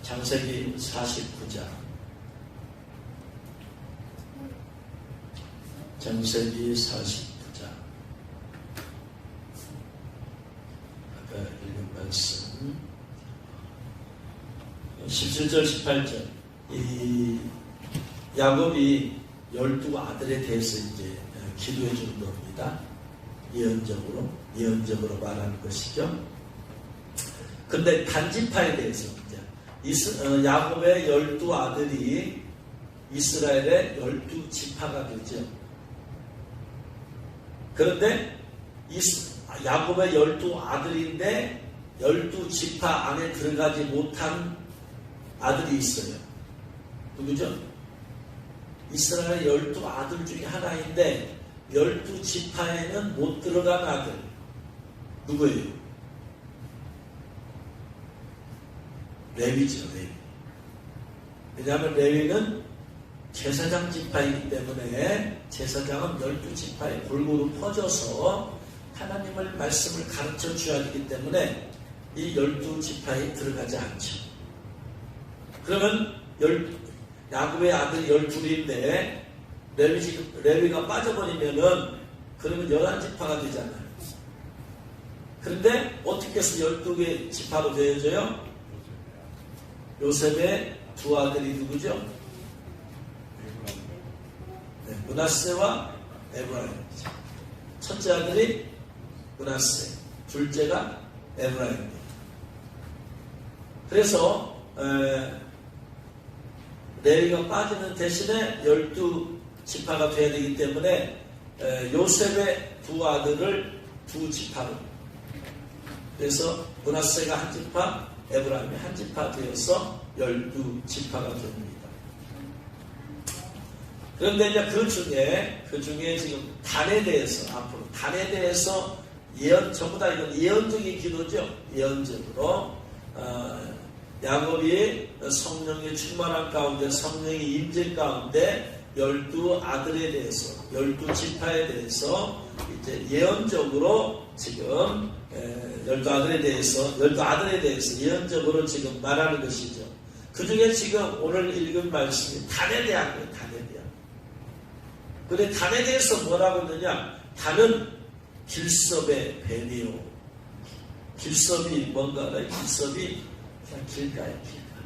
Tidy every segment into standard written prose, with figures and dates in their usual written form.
창세기 49장. 창세기 49장. 아까 읽은 말씀. 17절, 18절. 이 야곱이 12아들에 대해서 이제 기도해 주는 겁니다. 예언적으로 말하는 것이죠. 근데 단지파에 대해서 야곱의 12아들이 이스라엘의 12지파가 되죠. 그런데 야곱의 12아들인데 12지파 안에 들어가지 못한 아들이 있어요. 누구죠? 이스라엘의 12아들 중에 하나인데 12지파에는 못 들어간 아들. 누구예요? 레위죠, 레위. 왜냐하면 레위는 제사장 지파이기 때문에 제사장은 12지파에 골고루 퍼져서 하나님의 말씀을 가르쳐 줘야 되기 때문에 이 12지파에 들어가지 않죠. 그러면 야곱의 아들 12인데 레위가 빠져버리면은 그러면 11지파가 되잖아요. 그런데 어떻게 해서 12개 지파로 되어져요? 요셉의 두 아들이 누구죠? 네, 므낫세와 에브라임이죠. 첫째 아들이 므낫세, 둘째가 에브라임입니다. 그래서 레위가 빠지는 대신에 12지파가 되어야 되기 때문에 요셉의 두 아들을 두 지파로, 그래서 므낫세가 한 지파, 에브라임이 한 지파 되어서 12지파가 됩니다. 그런데 이제 그 중에 지금 단에 대해서, 앞으로 단에 대해서 전부 다 이건 예언적인 기도죠. 예언적으로 야곱이 성령의 충만한 가운데, 성령의 임재 가운데 12아들에 대해서, 12지파에 대해서 이제 예언적으로 지금 12아들에 대해서 예언적으로 지금 말하는 것이죠. 그 중에 지금 오늘 읽은 말씀이 단에 대한 거예요. 단에 대한. 근데 단에 대해서 뭐라고 했느냐? 단은 길섭의 뱀이요. 길섭이 뭔가요? 길섭이 그냥 길가요, 길가.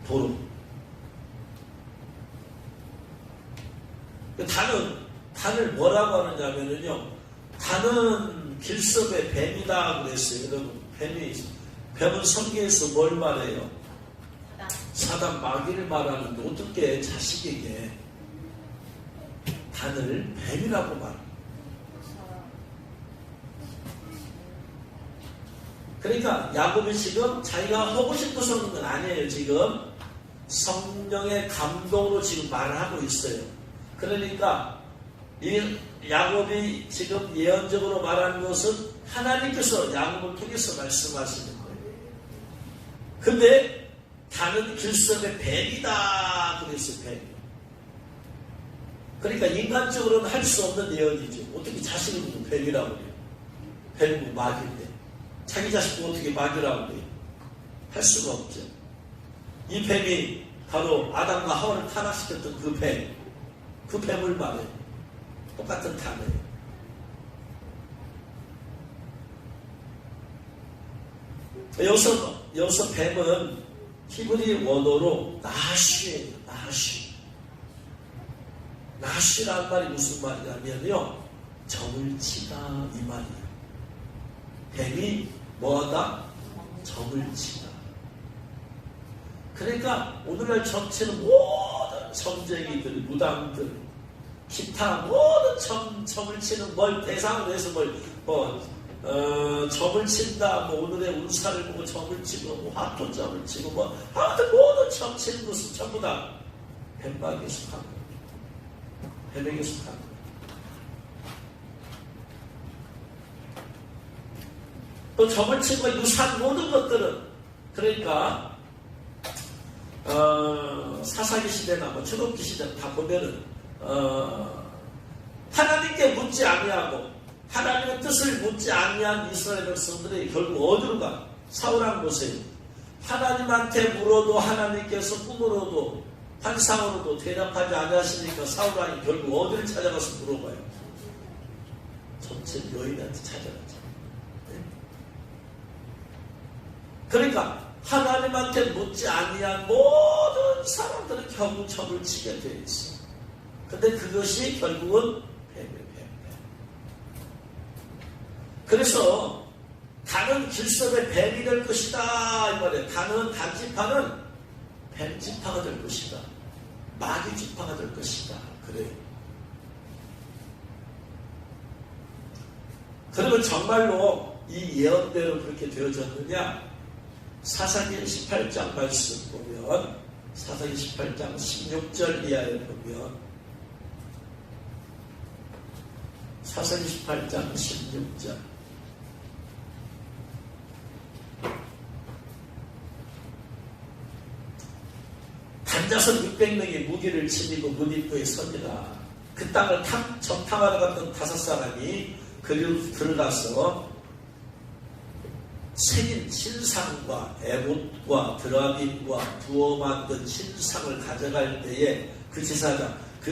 도로. 단을 뭐라고 하느냐면요. 단은 길섭의 뱀이다 그랬어요. 여러분, 뱀은 성경에서 뭘 말해요? 사단 마귀를 말하는데 어떻게 자식에게 단을 뱀이라고 말합니까? 그러니까 야곱이 지금 자기가 하고 싶어서 하는 건 아니에요. 지금 성령의 감동으로 지금 말을 하고 있어요. 그러니까 이 야곱이 지금 예언적으로 말하는 것은 하나님께서 야곱을 통해서 말씀하시는 거예요. 근데 단은 길섭의 뱀이다 그랬어요. 뱀. 그러니까 인간적으로는 할 수 없는 예언이죠. 어떻게 자식을 보고 뱀이라고 그래요? 뱀은 마귀인데 자기 자식도 어떻게 마귀라고 그래요? 할 수가 없죠. 이 뱀이 바로 아담과 하와를 타락시켰던 그 뱀. 그 뱀을 말해요. 똑같은 단어예요. 여기서 뱀은 히브리 원어로 나쉬예요. 나쉬라는 말이 무슨 말이냐면요, 점을 치다 이 말이에요. 뱀이 뭐하다? 점을 치다. 그러니까 오늘날 전체는 모든 점쟁이들, 무당들, 기타 모든 점을 치는 뭘 대상으로 해서 점을 친다, 오늘의 운사를 보고 점을 치고, 화토점을 치고, 아무튼 모든 점 치는 것은 전부 다 뱀박에 속한 거예요. 뱀에게 속한 거예요. 또 점을 치고 유사한 모든 것들은, 그러니까 사사기 시대나 초록기 시대 다 보면은 하나님께 묻지 아니하고 하나님의 뜻을 묻지 아니한 이스라엘 백성들이 결국 어디로 가? 사울왕 보세요. 하나님한테 물어도 하나님께서 꿈으로도 환상으로도 대답하지 않으시니까 사울 왕이 결국 어디를 찾아가서 물어봐요? 전체 여인한테 찾아가죠. 네? 그러니까 하나님한테 묻지 아니한 모든 사람들은 결국 점을 치게 되어 있어. 근데 그것이 결국은 뱀. 그래서 단은 길섭의 뱀이 될 것이다 이 말이에요. 단지파는 뱀지파가 될 것이다. 마귀지파가 될 것이다. 그래요. 그러면 정말로 이 예언대로 그렇게 되어졌느냐? 사사기 18장 말씀 보면, 사사기 18장 16절 이하에 보면, 사사기 18장 16절. 단자손 600명이 무기를 지니고 문 입구에 섭니다. 그 땅을 정탐하러 갔던 5사람이 그리로 들어가서 새긴 신상과 에봇과 드라빔과 두어 만든 신상을 가져갈 때에 그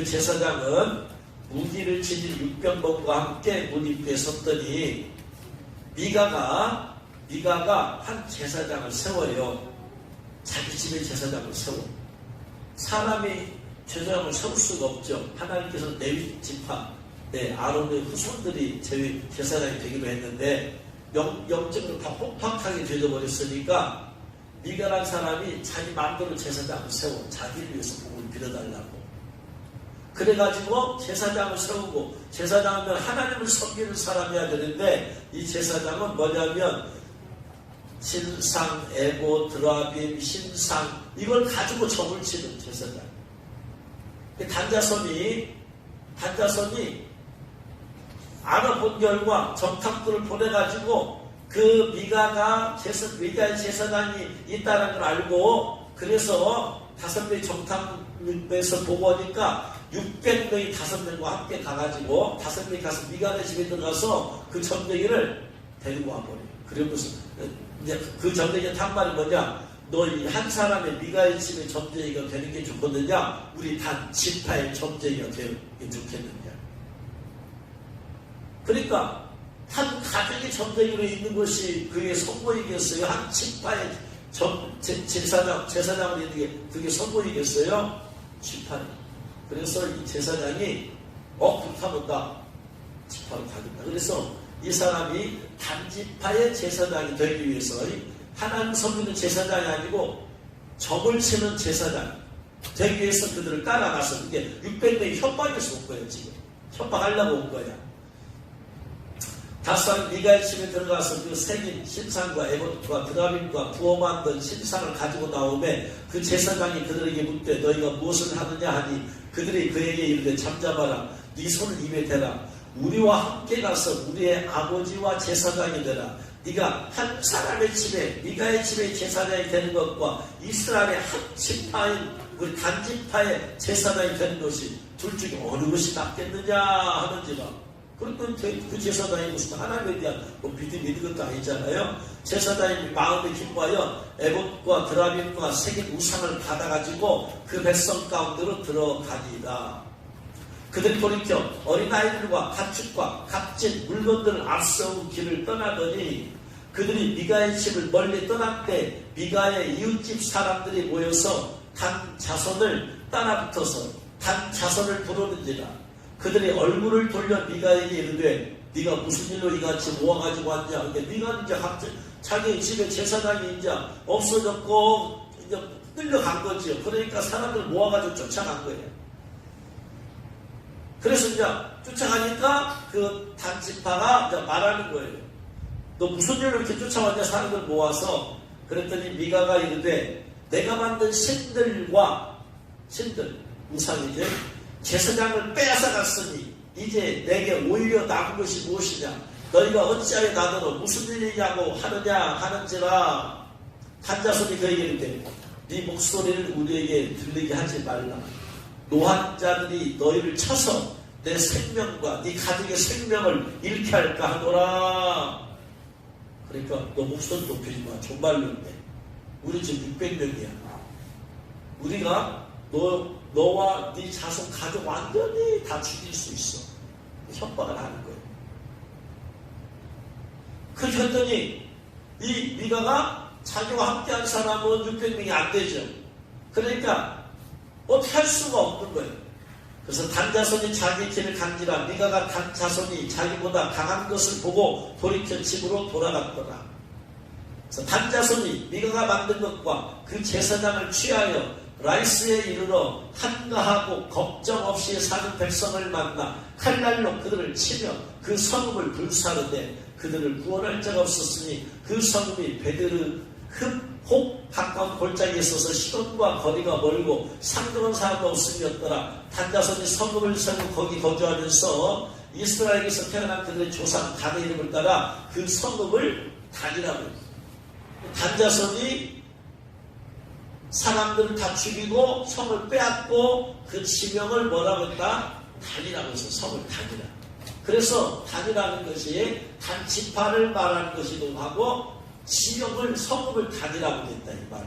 제사장은 무기를 지닌 600명과 함께 문 입구에 섰더니 미가가 한 제사장을 세워요. 자기 집에 제사장을 세워. 사람이 제사장을 세울 수가 없죠. 하나님께서 레위 지파, 아론의 후손들이 제사장이 되기로 했는데 영적으로 다 폭팍하게 되어버렸으니까 미가라는 사람이 자기 마음대로 제사장을 세워 자기를 위해서 복을 빌어달라고. 그래가지고 제사장을 세우고, 제사장은 하나님을 섬기는 사람이어야 되는데 이 제사장은 뭐냐면 신상, 에고, 드라빔, 신상 이걸 가지고 점을 치는 제사장. 단자손이 알아본 결과 정탐꾼을 보내가지고 그 미가의 제사장이 있다는 걸 알고, 그래서 5명이 정탐에서 보고 오니까 600명이 5명과 함께 가가지고 5명이 가서 미가의 집에 들어가서 그 점쟁이를 데리고 와버려요. 그러면서 이제 그 점쟁이한테 한 말이 뭐냐? 너 이 한 사람의 미가의 집에 점쟁이가 되는 게 좋거든요. 우리 단 지파의 점쟁이가 되는 게 좋겠느냐. 그러니까 한 가족의 점쟁이로 있는 것이 그게 선보이겠어요? 한 지파의 제사장으로 있는 게 그게 선보이겠어요? 지파는. 그래서 이 제사장이 그렇다면 나 지파로 가겠다. 그래서 이 사람이 단지파의 제사장이 되기 위해서 하나님 섬기는 제사장이 아니고 점을 치는 제사장 되기 위해서 그들을 따라가서 이게 600명이 협박에서 온 거예요. 지금 협박하려고 온 거야. 5사람이 미가의 집에 들어가서 그 새긴 신상과 에봇과 드라빔과 부어 만든 신상을 가지고 나오매 그 제사장이 그들에게 묻되 너희가 무엇을 하느냐 하니 그들이 그에게 이르되 잠잠하라. 네 손을 입에 대라. 우리와 함께 가서 우리의 아버지와 제사장이 되라. 네가 한 사람의 집에 미가의 집에 제사장이 되는 것과 이스라엘의 한 지파인 우리 단지파의 제사장이 되는 것이 둘 중에 어느 것이 낫겠느냐 하는지라. 그러니까 그 제사장이 무슨 하나님에 대한 믿는 것도 아니잖아요. 제사장이 마음에 기뻐하여 에봇과 드라빔과 새긴 우상을 받아가지고 그 백성 가운데로 들어가니라. 그들이 돌이켜 어린아이들과 가축과 값진 물건들을 앞세운 길을 떠나더니 그들이 미가의 집을 멀리 떠날 때 미가의 이웃집 사람들이 모여서 단 자손을 따라붙어서 단 자손을 부르는지라. 그들이 얼굴을 돌려 미가에게 이르되 네가 무슨 일로 이같이 모아가지고 왔냐. 근데 미가는 이제 자기 집에 제사장이 이제 없어졌고 이제 끌려간 거지요. 그러니까 사람들 모아가지고 쫓아간 거예요. 그래서 이제 쫓아가니까 그 단지파가 이제 말하는 거예요. 너 무슨 일로 이렇게 쫓아왔냐. 사람들 모아서. 그랬더니 미가가 이르되 내가 만든 신들 우상이지 제사장을 빼앗아갔으니 이제 내게 오히려 남은 것이 무엇이냐. 너희가 어찌하여 나더러 무슨 일이냐고 하는지라. 단자손이 그에게 이르되 네 목소리를 우리에게 들리게 하지 말라. 노한 자들이 너희를 쳐서 내 생명과 네 가족의 생명을 잃게 할까 하노라. 그러니까 너 목소리 높이지 마. 정말로 우리 지금 600명이야. 우리가 너와 네 자손 가족 완전히 다 죽일 수 있어. 협박을 하는 거예요. 그렇게 했더니 이 미가가 자기와 함께한 사람은 600명이 안 되죠. 그러니까 어떻게 할 수가 없는 거예요. 그래서 단자손이 자기 길을 간지라 미가가 단자손이 자기보다 강한 것을 보고 돌이켜 집으로 돌아갔더라. 그래서 단자손이 미가가 만든 것과 그 제사장을 취하여 라이스에 이르러 한가하고 걱정 없이 사는 백성을 만나 칼날로 그들을 치며 그 성읍을 불사르되 그들을 구원할 자가 없었으니 그 성읍이 베드르 흡혹 가까운 골짜기에 있어서 시돈과 거리가 멀고 상등한 사람도 없음이었더라. 단자손이 성읍을 세우고 거기 거주하면서 이스라엘에서 태어난 그들의 조상 단의 이름을 따라 그 성읍을 단이라고 해요. 단자손이 사람들을 다 죽이고 성을 빼앗고 그 지명을 뭐라고 했다? 단이라고 해서 성을 단이라. 그래서 단이라는 것이 단지파를 말하는 것이기도 하고 지명을 성읍을 단이라고 했다 이 말이.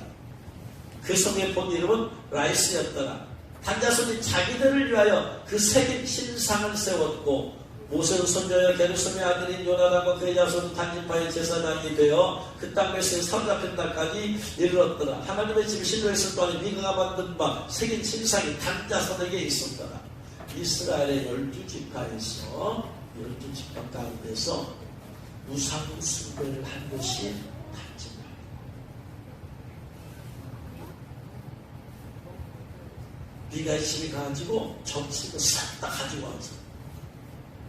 그 성의 본 이름은 라이스였더라. 단자손이 자기들을 위하여 그 새긴 신상을 세웠고 모세의 손자여 게르솜의 아들인 요나단과 그의 자손은 단지파의 제사장이 되어 그 땅에서 사로잡힌 날까지 이르렀더라. 하나님의 집 실로에 있을 동안에 미가가 만든 바 새긴 신상이 단자손에게 있었더라. 이스라엘의 12지파에서 12지파 가운데서 우상 숭배를 한 것이 단지파. 미가의 힘이 가지고 정치를 싹 다 가지고 와서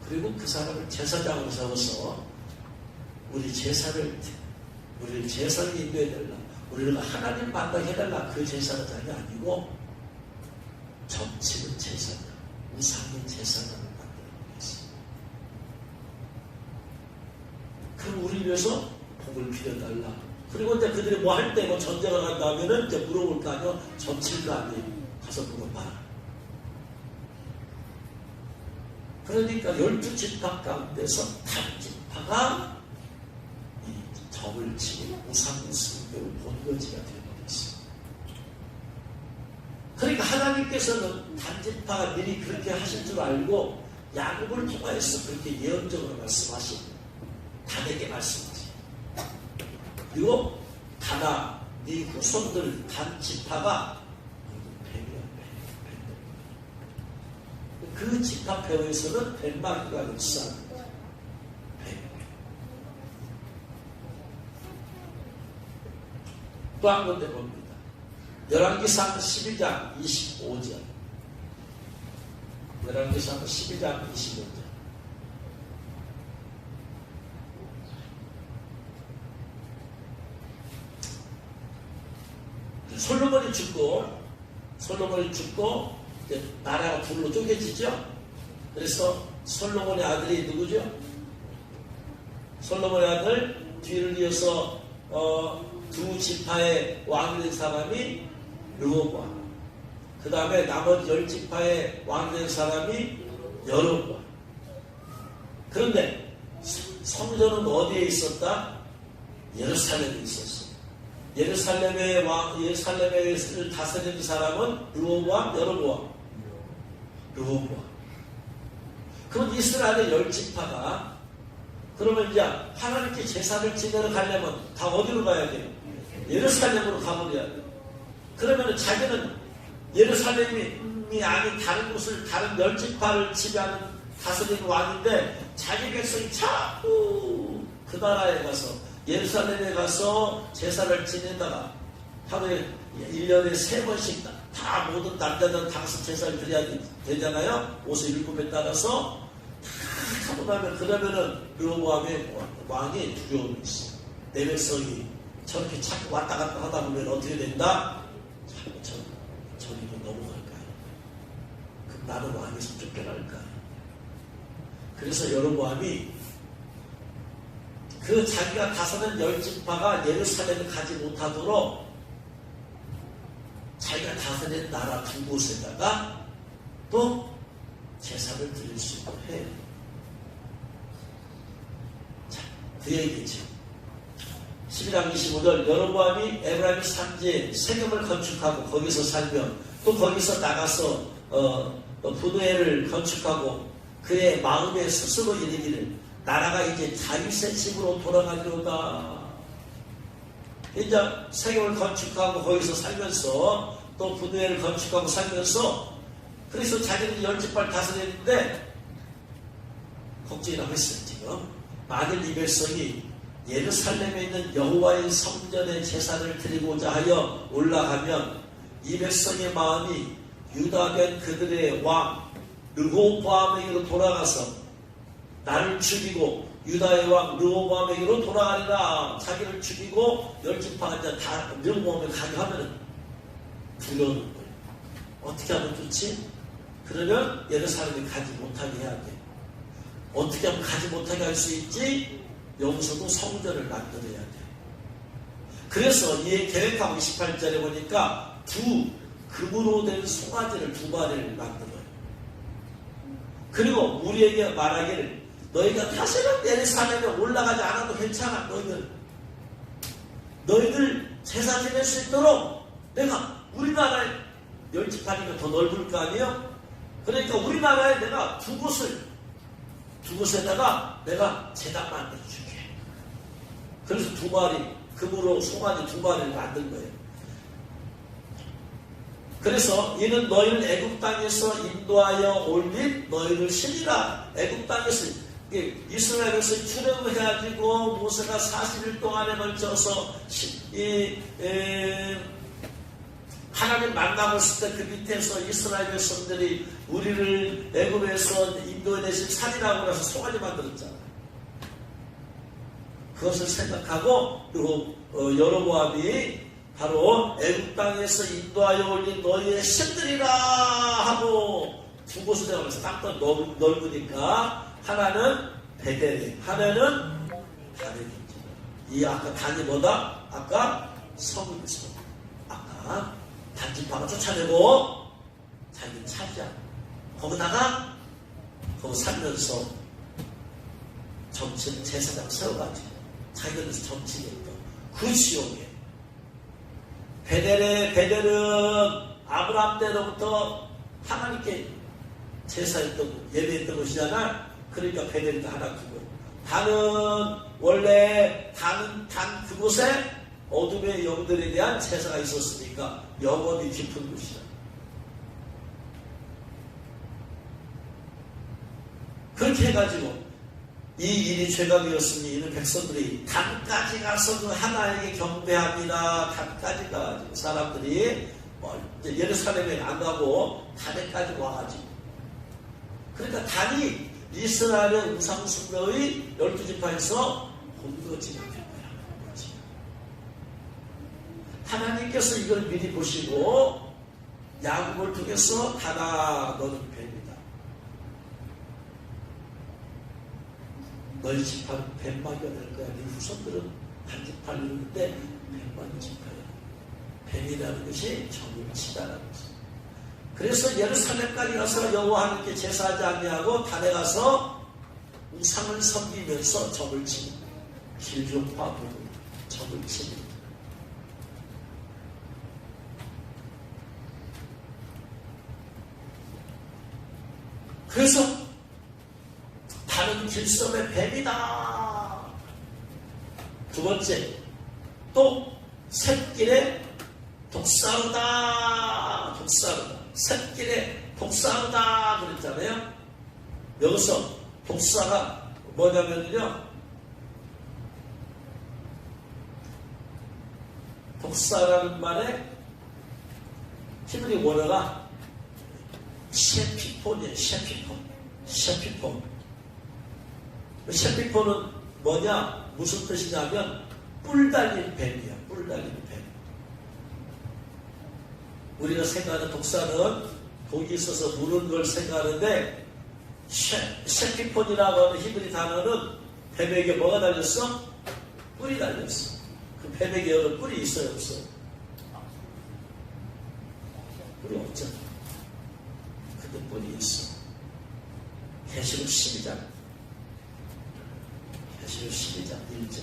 그리고 그 사람을 제사장으로 세워서 우리를 제사를 인도해달라. 우리를 하나님 만나게 해달라. 그 제사장이 아니고 정치는 제사장, 우상의 제사장을 만들기 위해서. 그럼 우리를 위해서 복을 빌어달라. 그리고 이제 그들이 뭐 할 때 뭐 전쟁을 한다 하면은 이제 물어볼 거 아니에요. 정치일 거 아니에요. 가서 물어봐. 그러니까 12지파 가운데서 단지파가 이 점을 치고 우상숭배를 본거지가 되어버렸어요. 그러니까 하나님께서는 단지파가 미리 그렇게 하실 줄 알고 야곱을 통하여서 그렇게 예언적으로 말씀하시고 단에게 말씀하시고 그리고 다나 네 후손들 단지파가 그 지파표에서는 100마리가 역사합니다. 100. 또 한 군데 봅니다. 열왕기상 12장 25절. 열왕기상 12장 25절. 솔로몬이 죽고 나라가 둘로 쪼개지죠. 그래서 솔로몬의 아들이 누구죠? 솔로몬의 아들 뒤를 이어서 두 지파의 왕이 된 사람이 르호보암. 그 다음에 나머지 10지파의 왕이 된 사람이 여로보암. 그런데 성전은 어디에 있었다? 예루살렘에 있었어. 예루살렘의 다스리는 사람은 르호보암, 여로보암. 르호보암. 그럼 이스라엘의 10지파가 그러면 이제 하나님께 제사를 지내러 가려면 다 어디로 가야 돼요? 예루살렘으로 가버려야 돼요. 그러면 자기는 예루살렘이 아닌 다른 곳을 다른 10지파를 지배하는 다스리는 왕인데 자기 백성이 자꾸 그 나라에 가서 예루살렘에 가서 제사를 지내다가 하루에 1년에 3번씩 다 모든 남자들은 당시 제사를 드려야 되잖아요. 57에 따라서 다 하고 나면 그러면은 르호보암의 왕이 두려움이 있어. 내 백성이 저렇게 자꾸 왔다 갔다 하다 보면 어떻게 된다? 자꾸 저리로 넘어갈까요? 그럼 나는 왕에서 쫓겨날까요? 그래서 여로보암이 그 자기가 다스리는 10지파가 예루살렘에 가지 못하도록 자기가 다스리는 나라 두 곳에다가 또 제사를 드릴 수 있도록 해요. 자, 그 얘기죠. 12장 25절 여로보암이 에브라임 산지에 세겜을 건축하고 거기서 살며 또 거기서 나가서 분회를 건축하고 그의 마음에 스스로 이르기를 나라가 이제 다윗의 집으로 돌아가리로다. 이제 세겜을 건축하고 거기서 살면서 또 분회를 건축하고 살면서 그래서 자기는 10지파를 다스렸는데 걱정이라고 했어요. 지금 만일 이 백성이 예루살렘에 있는 여호와의 성전에 제사를 드리고자 하여 올라가면 이 백성의 마음이 유다된 그들의 왕 르호보암에게로 돌아가서 나를 죽이고 유다의 왕 르호보암에게로 돌아가리라. 자기를 죽이고 10지파가 이제 다 르호보암에 가게 하면 두려운 거예요. 어떻게 하면 좋지? 그러면 예루살렘에 가지 못하게 해야 돼. 어떻게 하면 가지 못하게 할 수 있지? 여기서도 성전을 만들어야 돼. 그래서 이 계획하고 28절에 보니까 두 금으로 된 송아지를 2마리를 만들어요. 그리고 우리에게 말하기를 너희가 다시는 예루살렘에 올라가지 않아도 괜찮아. 너희들 제사 지낼 수 있도록 내가 우리나라에 10지파니까 더 넓을 거 아니에요? 그러니까 우리나라에 내가 두 곳에다가 내가 제단 만들어줄게. 그래서 2마리 금으로 송아지 2마리를 만든 거예요. 그래서 이는 너희를 애굽 땅에서 인도하여 올린 너희를 신이라. 애굽 땅에서 이스라엘에서 출애굽해가지고 모세가 40일 동안에 걸쳐서 하나님 만나고 있을 때 그 밑에서 이스라엘 백성들이 우리를 애굽에서 인도해 내신 산이라고 해서 송아지 만들었잖아요. 그것을 생각하고 여로보암이 바로 애굽 땅에서 인도하여 올린 너희의 신들이라 하고 두 곳을 대하면서 땅도 넓으니까 하나는 베델레, 하나는 다른 이 아까 단이 뭐다? 아까 성읍이죠. 아까 단지파가 쫓아내고 자기는 차지하고 거기다가 거기 살면서 정치는 제사장 세워가지고 자기는 정치겠다. 그 지역에 베델은 아브라함 때로부터 하나님께 제사했던 예배했던 곳이잖아. 그러니까 베델도 하나 두고 단은 원래 단 그곳에 어둠의 영들에 대한 제사가 있었으니까 영원히 깊은 곳이다. 그렇게 해가지고 이 일이 죄가 되었으니 이는 백성들이 단까지 가서 그 하나에게 경배합니다. 단까지 가가지고 사람들이 이제 예루살렘에 안 가고 단에까지 와가지고 그러니까 단이 이스라엘의 우상숭배의 12지파에서 본거지가 된 거야. 하나님께서 이걸 미리 보시고 야곱을 통해서 단아 너는 뱀이다. 너희 지파는 뱀막이 될 거야. 네 후손들은 한 지파를 이루는데 뱀막이 지파야. 뱀이라는 것이 적을 치다라는 것이야. 그래서 예루살렘까지 가서 여호와 하나님께 제사하지 아니하고 단에 가서 우상을 섬기면서 적을 치는 길종파 부분 적을 치는 그래서 단은 길섬의 뱀이다. 두 번째 또 샛길에 독사루다. 샛길에 독사루다 그랬잖아요. 여기서 독사가 뭐냐면요, 독사라는 말에 히브리 원어가 셰피폰이에요. 셰피폰. 셰피폰은 뭐냐, 무슨 뜻이냐면 뿔 달린 뱀이야. 뿔 달린 뱀. 우리가 생각하는 독사는 독이 있어서 무는 걸 생각하는데 셰피폰이라고 하는 히브리 단어는 뱀에게 뭐가 달렸어? 뿔이 달렸어. 그 뱀에게 여러 뿔이 있어요, 없어요? 뿔이 없잖아. 근데 뿔이 있어. 계시록 12장 1절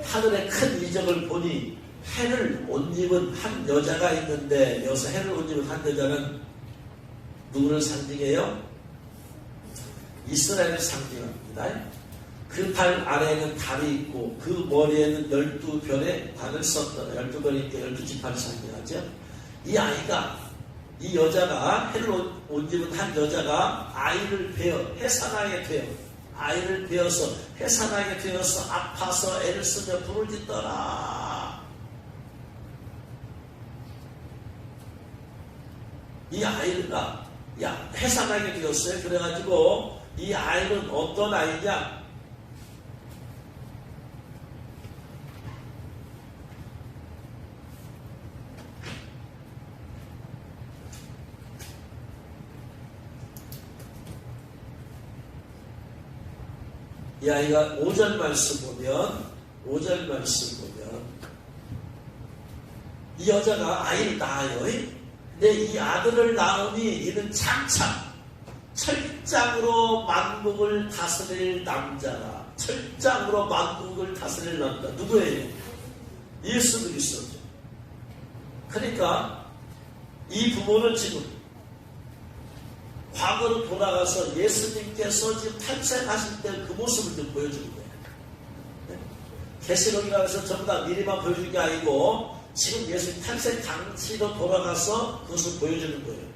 하늘의 큰 이적을 보니 해를 옷 입은 한 여자가 있는데, 여기서 해를 옷 입은 한 여자는 누구를 상징해요? 이스라엘을 상징합니다. 그 발 아래에는 달이 있고 그 머리에는 12별의 관을 썼던, 12별이 12지파를 상징하죠. 이 아이가, 이 여자가, 해를 옷 입은 한 여자가 아이를 베어 해산하게 되어, 아이를 베어서 해산하게 되어서 아파서 애를 쓰며 불을 짓더라. 이 아이가 해산하게 되었어요. 그래가지고 이 아이는 어떤 아이냐? 이 아이가 5절 말씀 보면 이 여자가 아이를 낳아요. 근데 이 아들을 낳으니 이는 장차 철장으로 만국을 다스릴 남자라. 철장으로 만국을 다스릴 남자. 누구예요? 예수 그리스도죠. 그러니까 이 부모는 지금 과거로 돌아가서 예수님께서 지금 탄생하실 때 그 모습을 좀 보여주는 거예요. 계시록이라고 해서 전부 다 미리만 보여주는 게 아니고 지금 예수님 탄생 당시로 돌아가서 그것을 보여주는 거예요.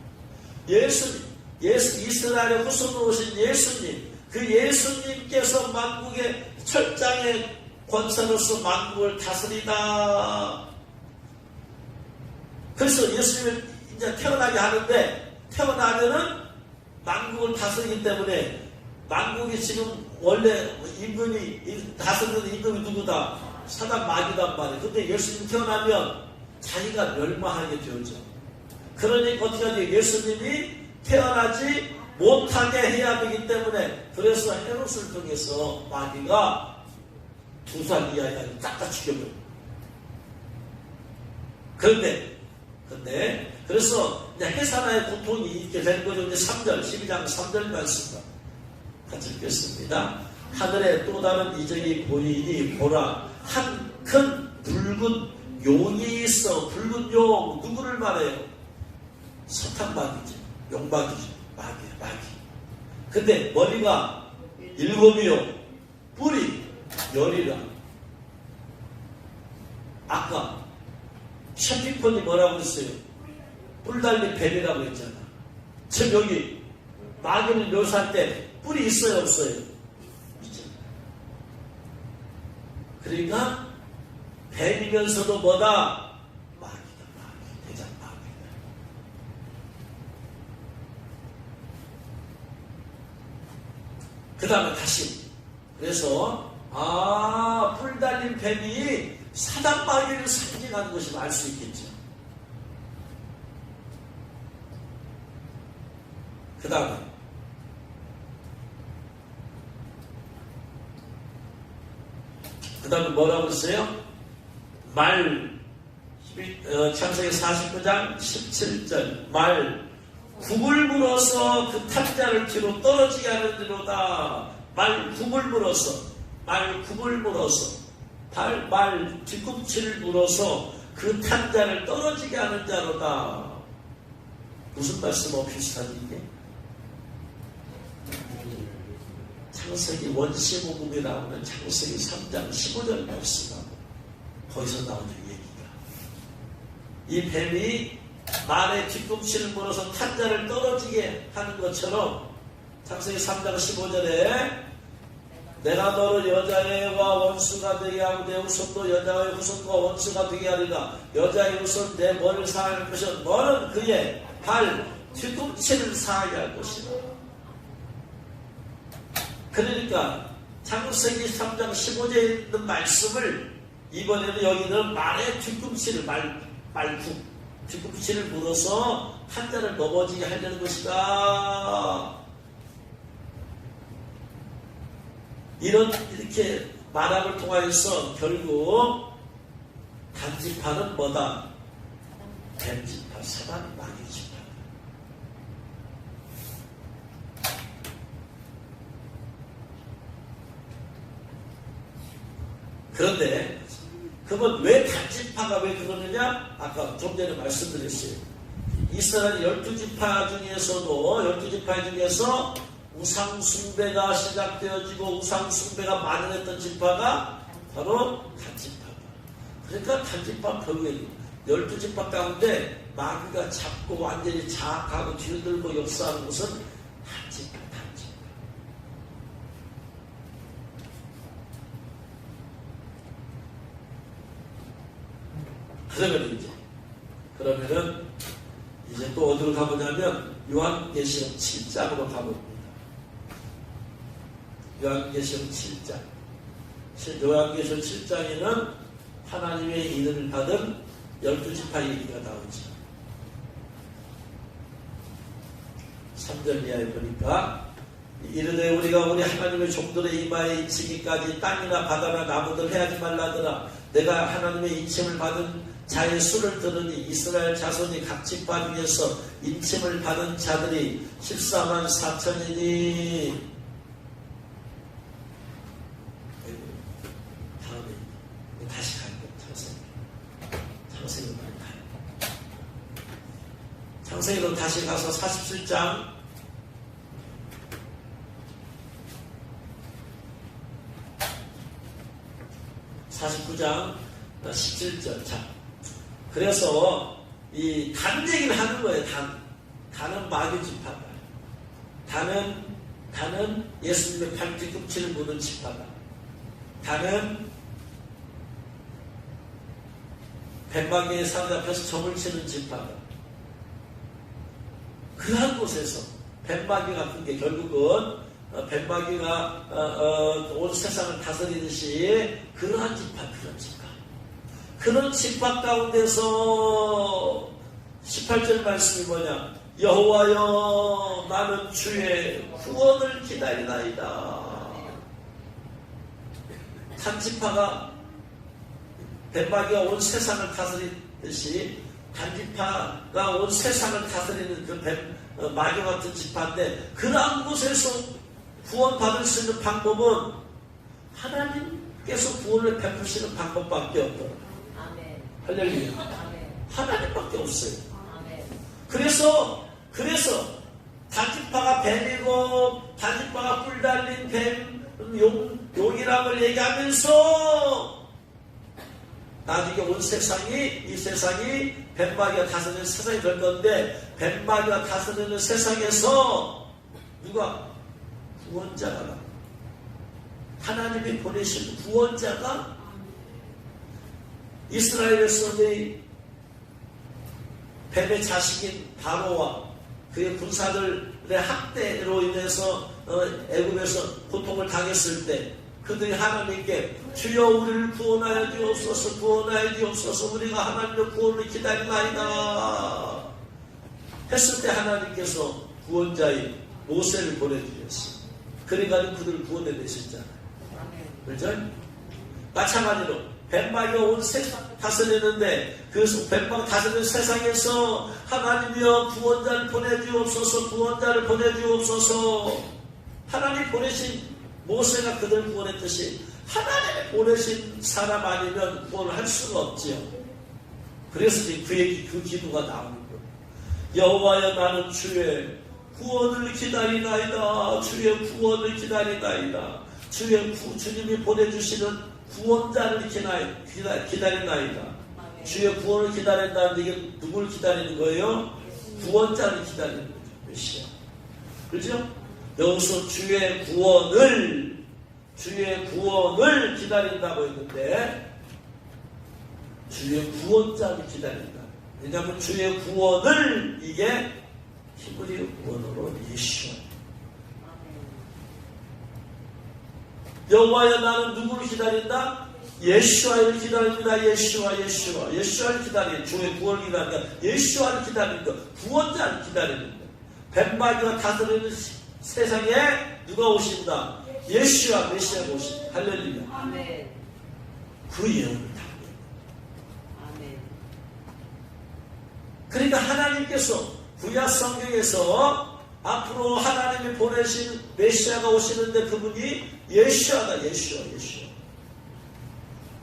이스라엘의 후손으로 오신 예수님, 그 예수님께서 만국의 철장의 권사로서 만국을 다스리다. 그래서 예수님을 이제 태어나게 하는데, 태어나면은 만국을 다스리기 때문에, 만국이 지금 원래 임금이, 다스리는 임금이 누구다? 사단 마귀단 말이에요. 근데 예수님 태어나면 자기가 멸망하게 되었죠. 그러니까 어떻게 하지? 예수님이 태어나지 못하게 해야 되기 때문에, 그래서 헤롯을 통해서 마귀가 2살 이하에 딱 죽여버려요. 그래서 이제 해산의 고통이 있게 된 거죠. 이제 3절, 12장 3절 말씀 같이 읽겠습니다. 하늘에 또 다른 이적이 보이니 보라, 한 큰 붉은 용이 있어. 붉은 용, 누구를 말해요? 사탄마귀지, 용마귀지, 마귀. 근데 머리가 7이요, 뿔이 10이라. 아까 셰피폰이 뭐라고 했어요? 뿔 달린 뱀이라고 했잖아. 지금 여기 마귀를 묘사할 때 뿔이 있어요, 없어요? 있죠. 그러니까 뱀이면서도 뭐다? 마귀다. 대장 마귀다. 그 다음에 다시, 그래서 뿔 달린 뱀이 사단 마귀를 상징하는 것을 알 수 있겠죠. 그 다음에 뭐라고 했어요? 창세기 49장 17절, 굽을 물어서 그 탄자를 뒤로 떨어지게 하는지로다. 굽을 물어서 뒤꿈치를 물어서 그 탄자를 떨어지게 하는 자로다. 무슨 말씀하고 비슷하지 이게? 창세기 원시모금이라고 하는 창세기 3장 15절 말씀하고 거기서 나오는 얘기가, 이 뱀이 말의 뒤꿈치를 물어서 탄자를 떨어지게 하는 것처럼 창세기 3장 15절에 내가 너를 여자애와 원수가 되게 하고 내 후손도 여자의 후손과 원수가 되게 하리라. 여자의 후손 내 머리를 상하게 할 것이요 너는 그의 발 뒤꿈치를 상하게 할 것이다. 그러니까 창세기 3장 15절에 있는 말씀을 이번에는 여기는 말의 뒤꿈치를 뒤꿈치를 물어서 한자를 넘어지게 하려는 것이다. 이렇게 말함을 통하여서 결국 단지파는 뭐다? 뱀지파, 사단 마귀지파. 그런데 그러면 왜 단지파가 왜 그러느냐? 아까 좀 전에 말씀드렸어요. 이스라엘 12지파 중에서도 12지파 중에서 우상숭배가 시작되어지고 우상숭배가 만연했던 지파가 바로 단지파다. 그러니까 단지파 결국에 12지파 가운데 마귀가 잡고 완전히 장악하고 뒤흔들고 역사하는 것은 단지파. 그러면은 이제 또 어디로 가보냐면 요한계시록 7장으로 가봅니다. 요한계시록 7장. 요한계시록 7장에는 하나님의 인을 받은 12지파 얘기가 나오죠. 3절 이하에 보니까 이르되 우리가 우리 하나님의 종들의 이마에 인치기까지 땅이나 바다나 나무들 해하지 말라더라. 내가 하나님의 인침을 받은 자의 수를 들으니 이스라엘 자손이 각 지파 중에서 인침을 받은 자들이 14만 4천이니. 다음에 다시 갈게요. 창세기로 가요. 창세기로 다시 가서 47장 49장 17절. 자, 그래서 이 단 얘기를 하는 거예요. 단은 마귀 지파다. 단은 예수님의 팔뒤꿈치를 무는 지파다. 단은 뱀마귀의 사로잡혀서 점을 치는 지파다. 그러한 곳에서 뱀마귀가 큰 게 결국은 뱀마귀가 온 세상을 다스리듯이 그러한 지파, 그런 지파 가운데서 18절 말씀이 뭐냐? 여호와여 나는 주의 구원을 기다리나이다. 단지파가 뱀마귀가 온 세상을 다스리듯이 단지파가 온 세상을 다스리는 그 마귀 같은 지파인데, 그러한 곳에서 구원받을 수 있는 방법은 하나님께서 구원을 베푸시는 방법밖에 없더라. 할렐루야. 하나님밖에 없어요. 그래서 단지파가 뱀이고 단지파가 뿔 달린 뱀 용이라고 얘기하면서 나중에 온 세상이, 이 세상이 뱀마귀가 다스리는 세상이 될 건데, 뱀마귀가 다스리는 세상에서 누가 구원자가 나, 하나님이 보내신 구원자가 이스라엘에서의 뱀의 자식인 바로와 그의 군사들의 학대로 인해서 애굽에서 고통을 당했을 때 그들이 하나님께 주여 우리를 구원하여 주옵소서, 구원하여 주옵소서, 우리가 하나님의 구원을 기다리나이다 했을 때 하나님께서 구원자인 모세를 보내주셨어요. 그러니까 그들을 구원해내셨잖아요. 그렇죠? 마찬가지로 뱀마귀가 온 세상 다스리는데, 그 뱀마귀 다스리는 세상에서 하나님이여 구원자를 보내주옵소서, 구원자를 보내주옵소서. 하나님 보내신 모세가 그들을 구원했듯이 하나님이 보내신 사람 아니면 구원을 할 수가 없지요. 그래서 그 기도가 나오는 거예요. 여호와여 나는 주의 구원을 기다리나이다. 주의 구원을 기다리나이다. 주님이 보내주시는 구원자를 기다리나이다. 주의 구원을 기다린다는데 이게 누구를 기다리는 거예요? 구원자를 기다리는 거죠. 메시아. 그렇죠? 여기서 주의 구원을 기다린다고 했는데, 주의 구원자를 기다린다. 왜냐하면 주의 구원을, 이게 히브리 원어로 예수와. 여호와여 나는 누구를 기다린다? 예수와를 기다립니다. 예수와를 기다리는, 주의 구원을 기다린다. 예수와를 기다리는 것, 구원자를 기다리는 것. 뱀마귀가 다스리는 세상에 누가 오신다? 예수와 메시아가 오신다. 할렐루야. 아멘. 그 예언을 답니다. 아멘. 그러니까 하나님께서 구약 성경에서 앞으로 하나님이 보내신 메시아가 오시는데 그분이 예수아다. 예수아.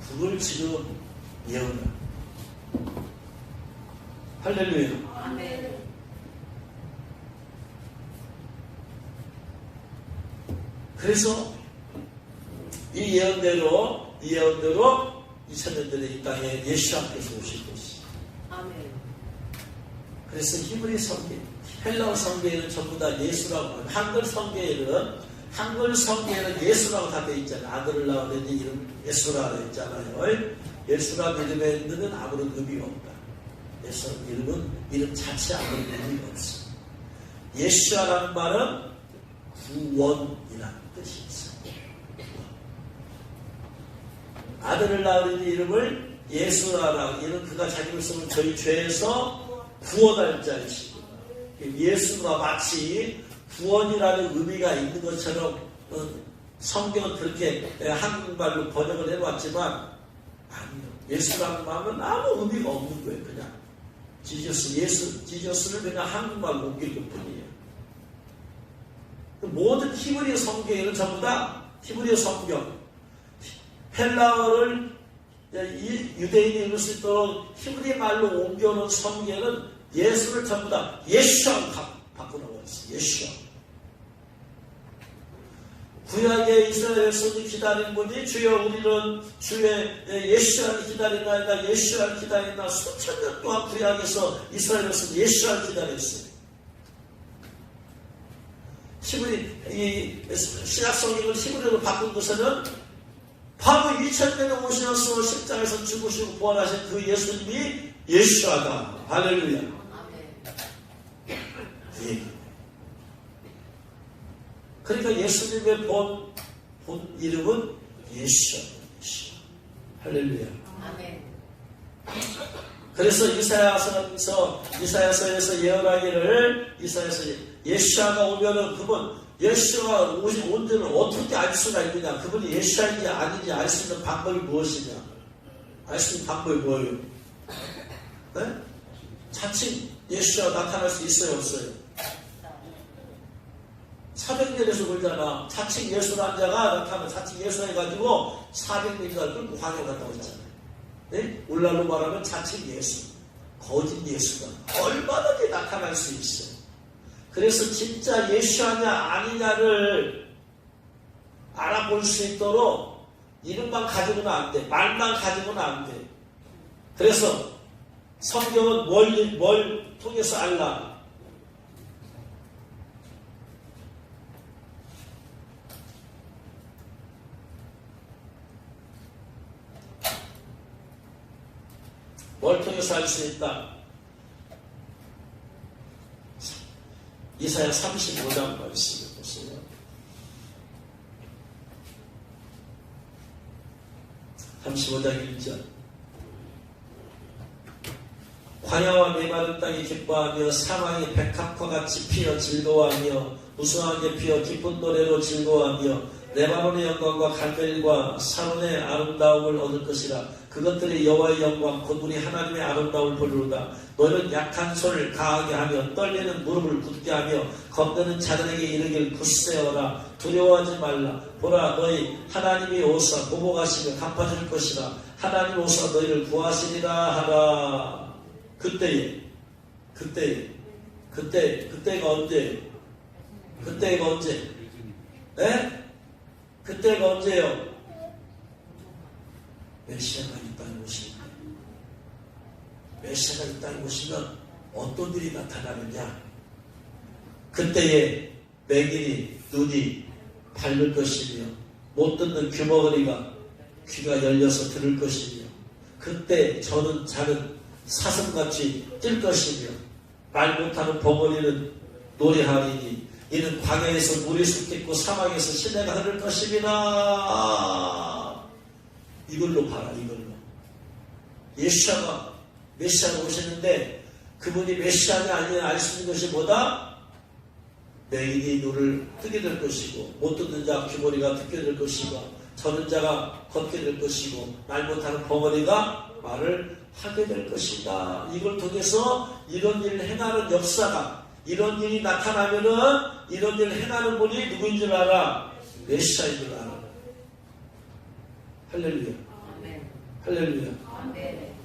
그걸 지금 예언을. 할렐루야. 아멘. 그래서 이 예언대로 2000년전에 이 땅에 예수님께서 오실 것이죠. 아멘. 그래서 히브리 성경, 헬라어 성경에는 전부 다 예수라고, 한글 성경에는 예수라고 다 되어 있잖아요. 아들을 낳으니 이름 예수라고 되어 있잖아요. 예수라는 이름에 있는 아무런 의미가 없다. 예수 이름 자체 아무런 의미가 없어. 예수라는 말은 구원이라는 뜻이 있어요. 아들을 낳으니 이름을 예수라라고, 이는 그가 자기 백성을 저희 죄에서 구원할 자이시고, 예수가 마치 구원이라는 의미가 있는 것처럼 성경은 그렇게 한국말로 번역을 해왔지만 아니요. 예수라는 말은 아무 의미가 없는 거예요. 그냥 지저스를 그냥 한국말로 옮길 뿐이에요. 모든 히브리 성경에는 전부 다 히브리 성경, 헬라어를 유대인이 읽을 수 있도록 히브리 말로 옮겨놓은 성경에는 예수를 전부 다 예수라고 바꾸라고 했어요. 예수. 구약의 이스라엘 백성이 기다린 분이 주여 우리는 주의 예수를 기다리나이다, 예수를 기다리나. 수천 년 동안 구약에서 이스라엘 백성이 예수를 기다렸어요. 신약 성경을 히브리로 바꾼 것은 바로 2000년에 오셔서 십자가에서 죽으시고 부활하신 그 예수님이 예수하다. 할렐루야. 예. 그러니까 예수님의 본 이름은 예수야. 할렐루야. 아멘. 그래서 이사야서에서 예언하기를, 이사야서 예수아가 오면은 그분 예수가 온 줄을 어떻게 알 수가 있느냐? 그분이 예수아인지 아닌지 알 수 있는 방법이 무엇이냐? 알 수 있는 방법이 뭐예요? 네? 자칫 예수아 나타날 수 있어요, 없어요? 400년에서 그러잖아. 자칭 예수라는 자가 나타나면 자칭 예수 해가지고 400년이나 끌고 광야 갔다고 했잖아요. 네? 오늘날로 말하면 자칭 예수, 거짓 예수가 얼마든지 나타날 수 있어요. 그래서 진짜 예수냐 아니냐를 알아볼 수 있도록 이름만 가지고는 안 돼. 말만 가지고는 안 돼. 그래서 성경은 뭘 통해서 알라? 뭘 통해서 알 수 있다? 이사야 35장 말씀을 보세요. (35장 1절) 광야와 메마른 땅이 기뻐하며 사망이 백합과 같이 피어 즐거워하며 우수하게 피어 기쁜 노래로 즐거워하며 레바논의 영광과 갈멜과 사론의 아름다움을 얻을 것이라. 그것들이 여호와의 영광 곧 우리 하나님의 아름다움을 보리로다. 너희는 약한 손을 강하게 하며 떨리는 무릎을 굳게 하며 겁내는 자들에게 이르길 굳세어라. 두려워하지 말라. 보라 너희 하나님이 오사 보복하시며 갚아줄 것이라. 하나님 오사 너희를 구하시리라 하라. 그때가 언제? 그때가 언제? 네? 그때가 언제요? 메시아가 이 땅에 오시면, 메시아가 이 땅에 오시면 어떤 일이 나타나느냐? 그때에 맹인이 눈이 밝을 것이며 못 듣는 귀머거리가 귀가 열려서 들을 것이며 그때 저는 자는 사슴같이 뛸 것이며 말 못하는 벙어리는 노래하리니 이는 광야에서 물이 솟겠고 사막에서 시내가 흐를 것입니다. 이걸로 봐라. 이걸로 메시아가 오시는데 그분이 메시아가 아니냐 알 수 있는 것이 뭐다? 맹인이 눈을 뜨게 될 것이고 못 듣는 자 귀머리가 듣게 될 것이고 저는 자가 걷게 될 것이고 말 못하는 벙어리가 말을 하게 될 것이다. 이걸 통해서 이런 일을 행하는 역사가, 이런 일이 나타나면은 이런 일을 행하는 분이 누구인 줄 알아? 메시아인 줄 알아. 할렐루야. 아멘. 할렐루야. 네.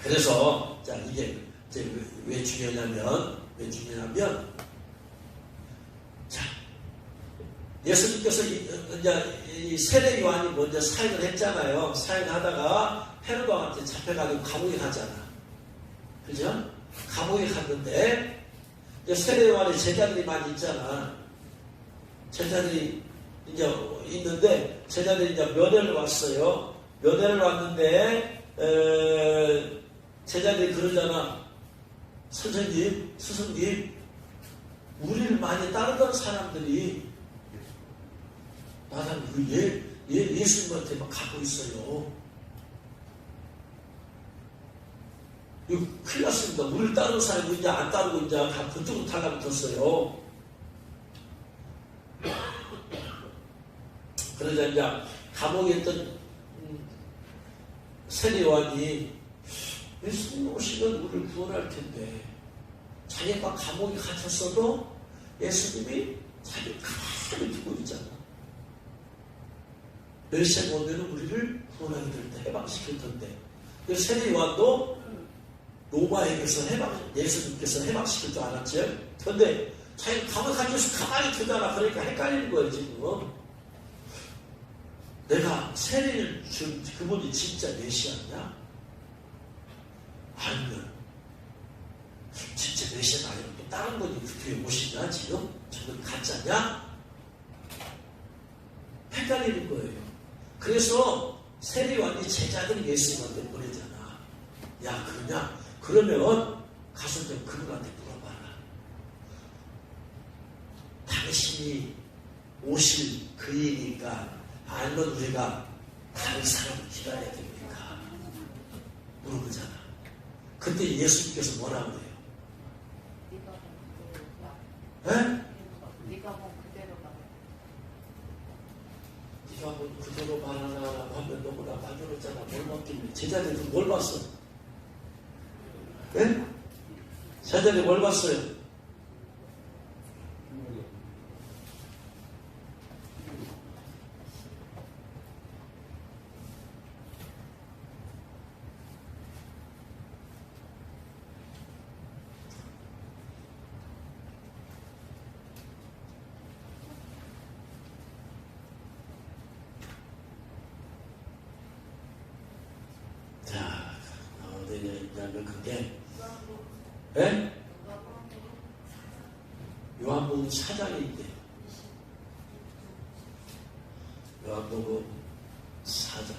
그래서 자 이게 이제 왜 중요하냐면 자 예수님께서 이 세례 요한이 먼저 사역을 했잖아요. 사역하다가 헤롯 왕한테 잡혀가지고 감옥에 가잖아. 그죠? 감옥에 갔는데 세례 요한의 제자들이 많이 있잖아. 제자들이 이제 있는데 제자들이 이제 면회를 왔어요. 면회를 왔는데 제자들이 그러잖아. 선생님, 스승님, 우리를 많이 따르던 사람들이 나는 예수님한테 막 가고 있어요. 이거 큰일 났습니다. 우리를 따르는 사람이 이제 안 따르고 이제 그쪽으로 달라붙었어요. 그러자 이제 감옥에 있던 세례 요한이 예수님 오시면 우리를 구원할 텐데 자기가 감옥에 갇혔어도 예수님이 자기 가만히 두고 있잖아. 멸시가 오면 우리를 구원하게 될 때 해방시킬 텐데. 그래서 세례 요한도 로마에게서 예수님께서 해방시킬 줄 알았죠. 그런데 자기가 감옥에 갇혀서 가만히 두잖아. 그러니까 헷갈리는 거예요 지금. 내가 세례를 준 그분이 진짜 메시아냐? 아니면 진짜 메시아가 아니라 또 다른 분이 그 교회 오시냐 지금? 저는 가짜냐? 헷갈리는 거예요. 그래서 세례요한이 제자들이 예수님한테 보내잖아. 야 그러냐? 그러면 가서 좀 그분한테 물어봐라. 당신이 오실 그이니까 아니면 우리가 다른 사람을 기다려야 됩니까? 물어보잖아. 그때 예수님께서 뭐라고 해요? 네가 뭐 그대로 가. 네가 뭐 그대로 말하라고 하면 너무나 만들었잖아. 뭘 봤길래? 제자들이 뭘 봤어? 네? 제자들이 뭘 봤어요? 그게 예? 요한복음 4장에 있대요. 요한복음 4장.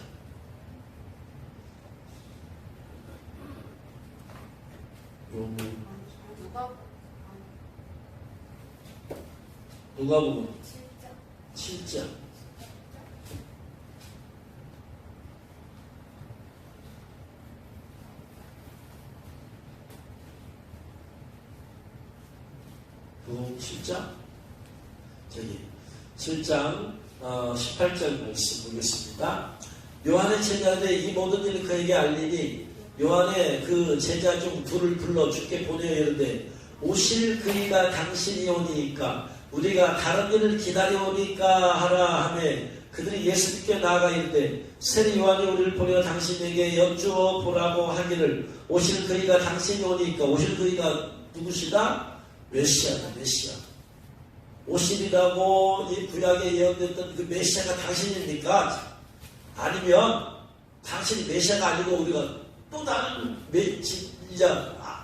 누가복음 7장. 누가복음 7장. 저기 7장 18절 말씀 보겠습니다. 요한의 제자들이 이 모든 일을 그에게 알리니 요한의 그 제자 중 둘을 불러 주께 보내어 이르되 오실 그이가 당신이 오니까 우리가 다른 일을 기다려오니까 하라 하매 그들이 예수님께 나아가 이르되 세례 요한이 우리를 보내어 당신에게 여쭈어 보라고 하기를 오실 그이가 당신이 오니까 오실 그이가 누구시다? 메시아다. 메시아. 오실이라고 이 구약에 예언됐던 그 메시아가 당신입니까? 아니면 당신이 메시아가 아니고 우리가 또 다른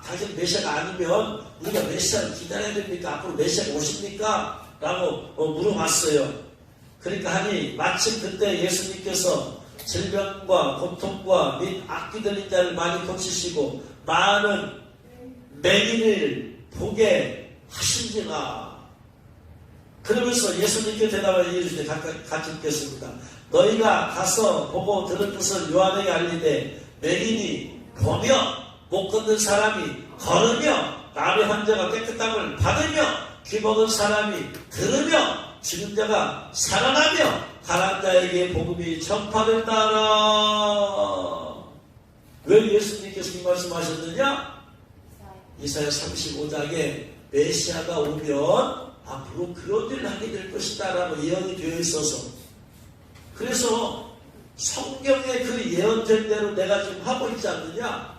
당신 메시아가 아니면 우리가 메시아를 기다려야 됩니까? 앞으로 메시아가 오십니까? 라고 물어봤어요. 그러니까 하니 마침 그때 예수님께서 질병과 고통과 및 악귀 들린 자를 많이 고치시고 많은 맹인을 보게 하신지라. 그러면서 예수님께 대답하여 이르시되 같이 읽겠습니다. 너희가 가서 보고 들은 뜻을 요한에게 알리되 맹인이 보며 못 걷는 사람이 걸으며 남의 환자가 깨끗함을 받으며 귀 먹은 사람이 들으며 죽은 자가 살아나며 가난 자에게 복음이 전파된다라. 왜 예수님께서 이 말씀하셨느냐? 이사야 35장에 메시아가 오면 앞으로 그런 일을 하게 될 것이다 라고 예언이 되어 있어서, 그래서 성경에 그 예언된 대로 내가 지금 하고 있지 않느냐?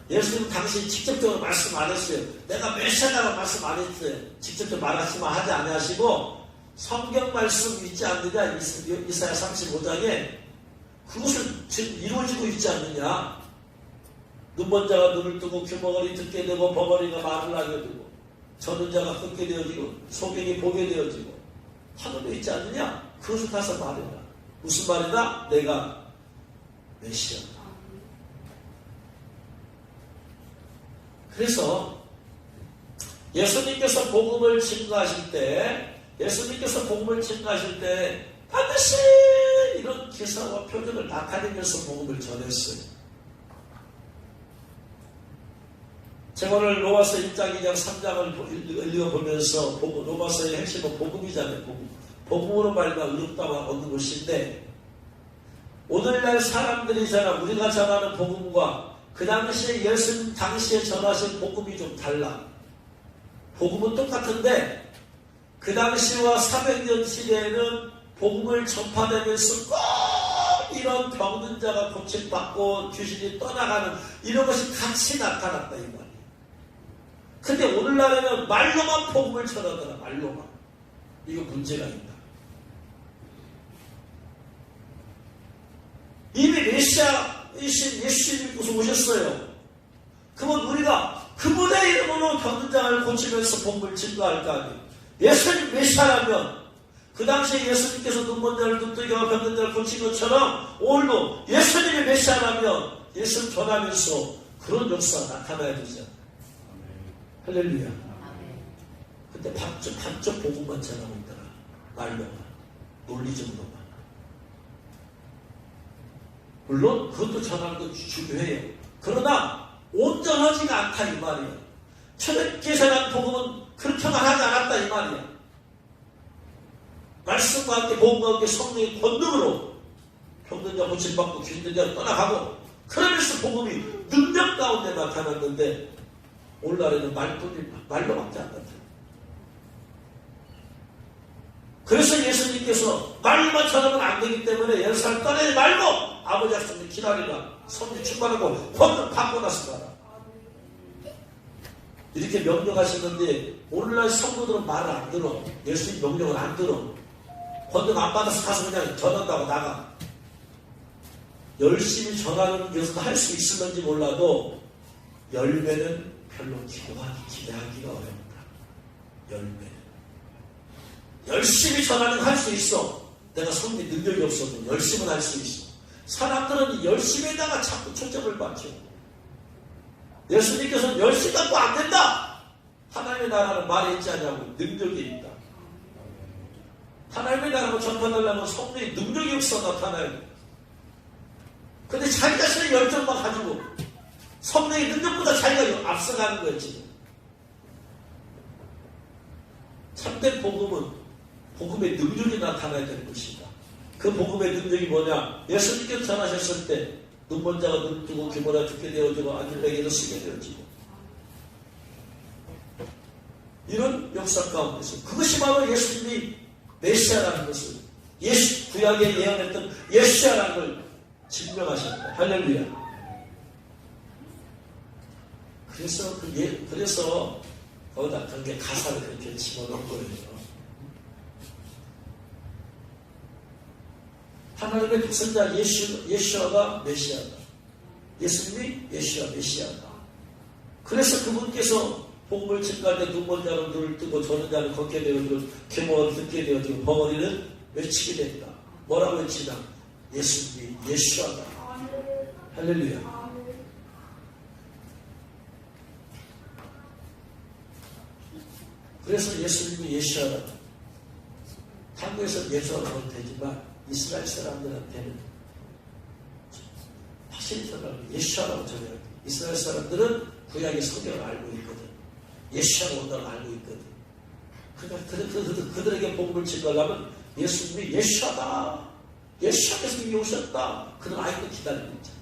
예수님 당시 직접적으로 말씀 안 했어요. 내가 메시아라고 말씀 안 했어요. 직접적으로 말하시면 하지 아니하시고 성경 말씀 있지 않느냐? 이사야 35장에 그것을 지금 이루어지고 있지 않느냐? 눈먼 자가 눈을 뜨고 귀머거리 듣게 되고 벙어리가 말을 하게 되고 저는 자가 걷게 되어지고 소경이 보게 되어지고 하늘에 있지 않느냐? 그것을 가서 말해라. 무슨 말이다? 내가 메시아다. 그래서 예수님께서 복음을 증거하실 때 반드시 이런 기사와 표적을 나타내면서 복음을 전했어요. 제가 오늘 로마서 1장, 2장, 3장을 읽어보면서 로마서의 핵심은 복음이잖아요. 복음으로 말미암아 의롭다함을 얻는 것인데, 오늘날 사람들이잖아, 우리가 전하는 복음과 그 당시에 예수님 당시에 전하신 복음이 좀 달라. 복음은 똑같은데 그 당시와 400년 시대에는 복음을 전파되면서 꼭 이런 병든 자가 고침받고 귀신이 떠나가는 이런 것이 같이 나타났다 이 말이에요. 근데 오늘날에는 말로만 복음을 전하더라. 말로만. 이거 문제가 있다. 이미 메시아이신 예수님께서 오셨어요. 그러면 우리가 그분의 이름으로 병든 자를 고치면서 복음을 증거할 거 아니에요. 예수님 메시아라면 그 당시에 예수님께서 눈먼 자를 눈뜨게 하고 병든 자를 고친 것처럼 오늘도 예수님이 메시아라면 예수를 전하면서 그런 역사가 나타나야 되죠. 할렐루야. 근데 반쪽 복음만 전하고 있더라. 말로만, 논리적으로만. 물론 그것도 전하는 건 중요해요. 그러나 온전하지가 않다 이 말이에요. 초대교회란 복음은 그렇게만 하지 않았다 이 말이에요. 말씀과 함께 복음과 함께 성령의 권능으로 병든 자 고침받고 귀신 자 떠나가고 그러면서 복음이 능력 가운데 나타났는데 오늘날에는 말로밖에 안 나타나요. 그래서 예수님께서 말로만 전하면 안 되기 때문에 예루살렘 떠내지 말고 아버지 약속을 기다리라. 성령 충만하고 권능 받고 나서 가라. 이렇게 명령하시는데 오늘날 성도들은 말을 안 들어. 예수님 명령을 안 들어. 권능 안 받아서 가서 그냥 전한다고 나가. 열심히 전하는 것은 할 수 있을는지 몰라도 열매는 별로 기대하기가 어렵다. 열매. 열심히 전하는 거 할 수 있어. 내가 성령 능력이 없어도 열심은 할 수 있어. 사람들은 열심에다가 자꾸 초점을 맞춰. 예수님께서는 열심히 갖고 안 된다. 하나님의 나라는 말에 있지 않냐고 능력이 있다. 하나님의 나라를 전파하려면 성령의 능력이 없어 나타나야 돼. 근데 자기 자신의 열정만 가지고 성령의 능력보다 자기가 앞서가는 거예요 지금. 참된 복음은 복음의 능력이 나타나야 되는 것이다. 그 복음의 능력이 뭐냐? 예수님께서 전하셨을 때 눈먼 자가 눈 뜨고 귀머라 듣게 되어지고 안들에게도 쓰게 되어지고 이런 역사 가운데서 그것이 바로 예수님이 메시아라는 것을 구약에 예언했던 메시아라는 걸 증명하셨다. 할렐루야. 그래서 거기다 그게 가사를 그렇게 집어넣은 거예요. 하나님의 독생자 예수아가 메시아다. 예수님이 예수아 메시아다. 그래서 그분께서 복음을 증거할 때 눈먼 자는 눈을 뜨고 저는 자는 걷게 되어지고 귀머를 듣게 되어지고 벙어리는 외치게 된다. 뭐라고 외치다? 예수님이 예수아다. 할렐루야. 그래서 예수님이 예수아다. 한국에서는 예수아라고 되지만 이스라엘 사람들한테는 확실히 예수아라고 전해요. 이스라엘 사람들은 구약의 성경을 알고 있거든. 예수아가 온다고 알고 있거든. 그러니까 그들에게 복음을 증거하려면 예수님이 예수아다. 예수아께서 이미 오셨다. 그들 아직도 기다리고 있잖아.